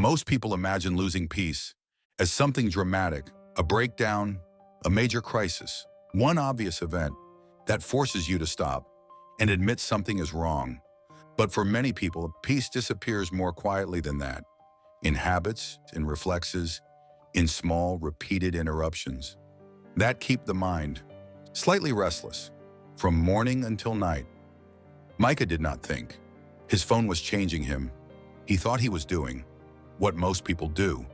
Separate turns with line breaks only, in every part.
Most people imagine losing peace as something dramatic, a breakdown, a major crisis, one obvious event that forces you to stop and admit something is wrong. But for many people, peace disappears more quietly than that, in habits, in reflexes, in small, repeated interruptions that keep the mind slightly restless from morning until night. Micah did not think his phone was changing him. He thought he was doing what most people do,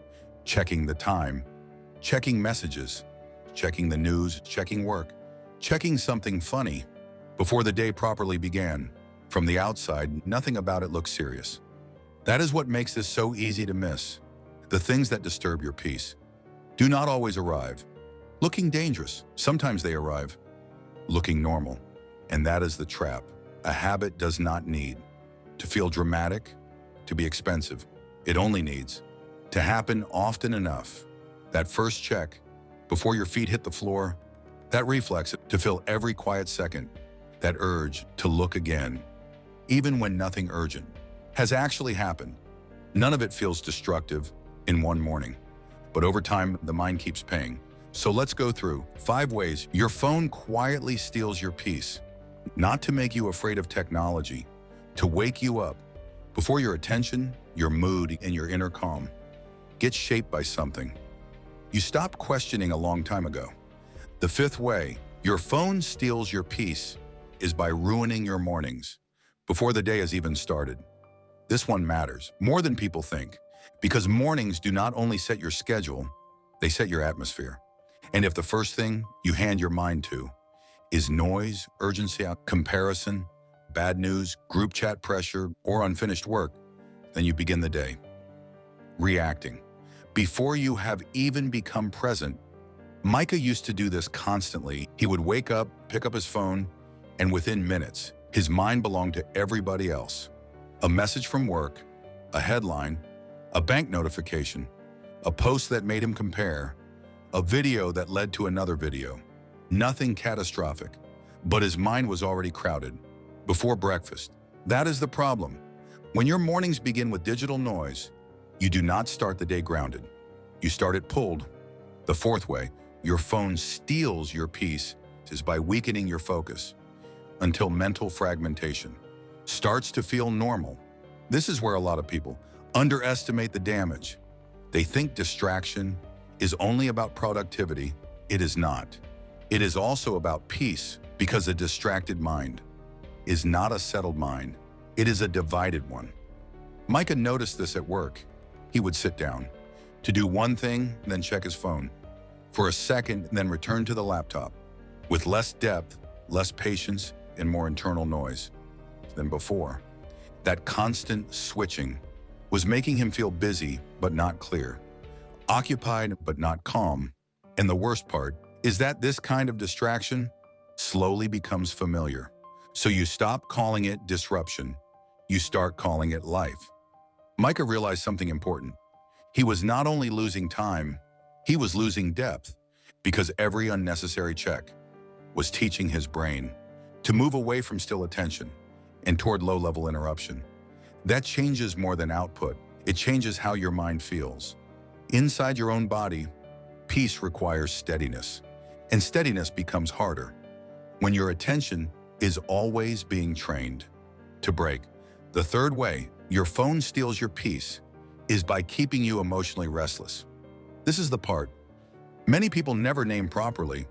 checking the time, checking messages, checking the news, checking work, checking something funny before the day properly began. From the outside, nothing about it looks serious. That is what makes this so easy to miss. The things that disturb your peace do not always arrive looking dangerous. Sometimes they arrive looking normal. And that is the trap. A habit does not need to feel dramatic, to be expensive. It only needs to happen often enough. That first check before your feet hit the floor, that reflex to fill every quiet second, that urge to look again, even when nothing urgent has actually happened. None of it feels destructive in one morning, but over time, the mind keeps paying. So let's go through 5 ways your phone quietly steals your peace, not to make you afraid of technology, to wake you up before your attention, your mood, and your inner calm get shaped by something you stopped questioning a long time ago. The 5th way your phone steals your peace is by ruining your mornings before the day has even started. This one matters more than people think, because mornings do not only set your schedule, they set your atmosphere. And if the first thing you hand your mind to is noise, urgency, comparison, bad news, group chat pressure, or unfinished work, then you begin the day reacting before you have even become present. Micah used to do this constantly. He would wake up, pick up his phone, and within minutes, his mind belonged to everybody else. A message from work, a headline, a bank notification, a post that made him compare, a video that led to another video. Nothing catastrophic, but his mind was already crowded before breakfast. That is the problem. When your mornings begin with digital noise, you do not start the day grounded. You start it pulled. The 4th way your phone steals your peace is by weakening your focus until mental fragmentation starts to feel normal. This is where a lot of people underestimate the damage. They think distraction is only about productivity. It is not. It is also about peace, because a distracted mind is not a settled mind. It is a divided one. Micah noticed this at work. He would sit down to do one thing, then check his phone for a second, then return to the laptop with less depth, less patience, and more internal noise than before. That constant switching was making him feel busy but not clear, occupied but not calm. And the worst part is that this kind of distraction slowly becomes familiar. So you stop calling it disruption. You start calling it life. Micah realized something important. He was not only losing time, he was losing depth, because every unnecessary check was teaching his brain to move away from still attention and toward low-level interruption. That changes more than output. It changes how your mind feels. Inside your own body, peace requires steadiness, and steadiness becomes harder when your attention is always being trained to break. The 3rd way your phone steals your peace is by keeping you emotionally restless. This is the part many people never name properly.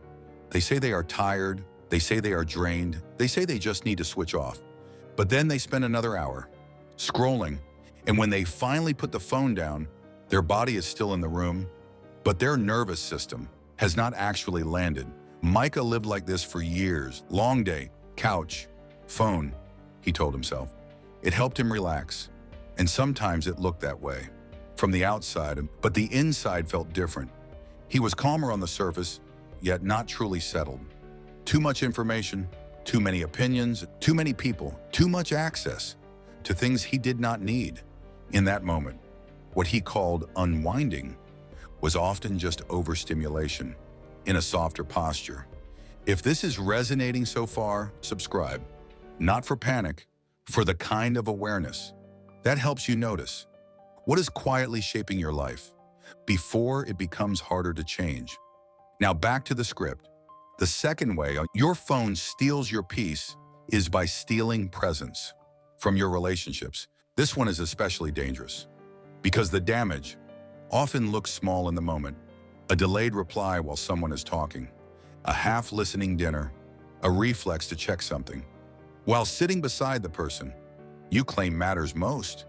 They say they are tired, they say they are drained, they say they just need to switch off. But then they spend another hour scrolling, and when they finally put the phone down, their body is still in the room, but their nervous system has not actually landed. Micah lived like this for years. Long day, couch, phone, he told himself. It helped him relax, and sometimes it looked that way from the outside, but the inside felt different. He was calmer on the surface, yet not truly settled. Too much information, too many opinions, too many people, too much access to things he did not need. In that moment, what he called unwinding was often just overstimulation in a softer posture. If this is resonating so far, subscribe. Not for panic, for the kind of awareness that helps you notice What is quietly shaping your life before it becomes harder to change? Now back to the script. The second way your phone steals your peace is by stealing presence from your relationships. This one is especially dangerous because the damage often looks small in the moment. A delayed reply while someone is talking, a half-listening dinner, a reflex to check something. While sitting beside the person you claim matters most,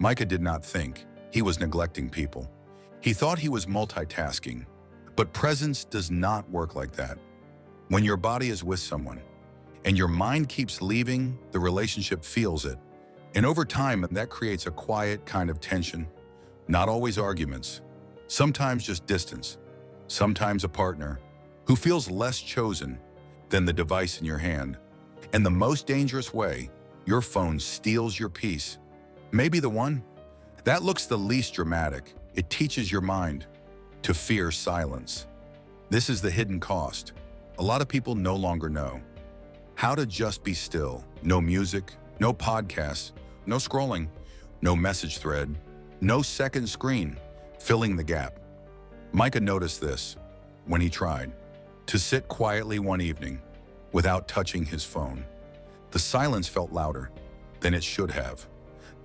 Micah did not think he was neglecting people. He thought he was multitasking, but presence does not work like that. When your body is with someone and your mind keeps leaving, the relationship feels it. And over time, that creates a quiet kind of tension, not always arguments, sometimes just distance, sometimes a partner who feels less chosen than the device in your hand. And the most dangerous way your phone steals your peace may be the one that looks the least dramatic. It teaches your mind to fear silence. This is the hidden cost. A lot of people no longer know how to just be still. No music, no podcasts, no scrolling, no message thread, no second screen filling the gap. Micah noticed this when he tried to sit quietly one evening without touching his phone. The silence felt louder than it should have.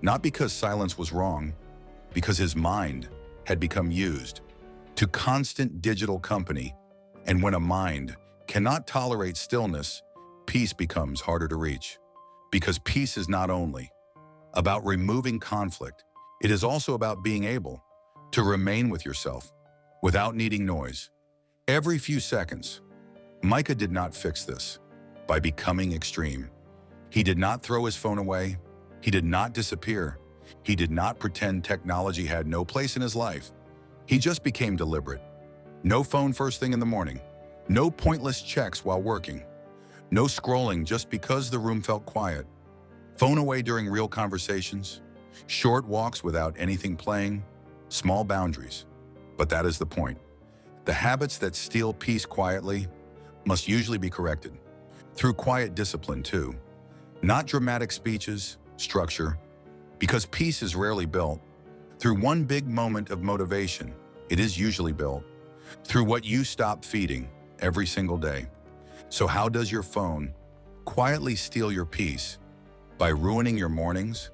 Not because silence was wrong, because his mind had become used to constant digital company. And when a mind cannot tolerate stillness, peace becomes harder to reach. Because peace is not only about removing conflict, it is also about being able to remain with yourself without needing noise. Every few seconds, Micah did not fix this by becoming extreme. He did not throw his phone away. He did not disappear. He did not pretend technology had no place in his life. He just became deliberate. No phone first thing in the morning. No pointless checks while working. No scrolling just because the room felt quiet. Phone away during real conversations. Short walks without anything playing. Small boundaries. But that is the point. The habits that steal peace quietly must usually be corrected. Through quiet discipline too. Not dramatic speeches, structure. Because peace is rarely built through one big moment of motivation. It is usually built through what you stop feeding every single day. So how does your phone quietly steal your peace? By ruining your mornings,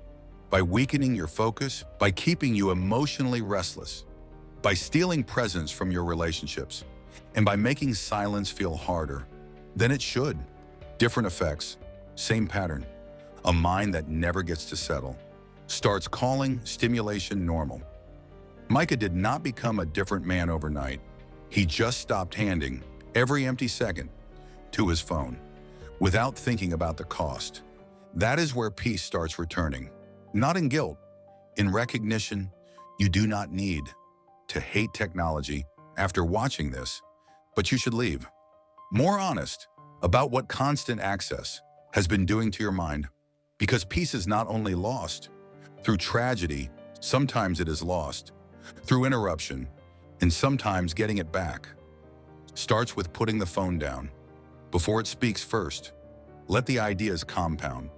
by weakening your focus, by keeping you emotionally restless, by stealing presence from your relationships, and by making silence feel harder than it should. Different effects, same pattern. A mind that never gets to settle starts calling stimulation normal. Micah did not become a different man overnight. He just stopped handing every empty second to his phone without thinking about the cost. That is where peace starts returning. Not in guilt, in recognition. You do not need to hate technology after watching this, but you should leave more honest about what constant access has been doing to your mind. Because peace is not only lost through tragedy, sometimes it is lost through interruption, and sometimes getting it back starts with putting the phone down before it speaks first. Let the ideas compound.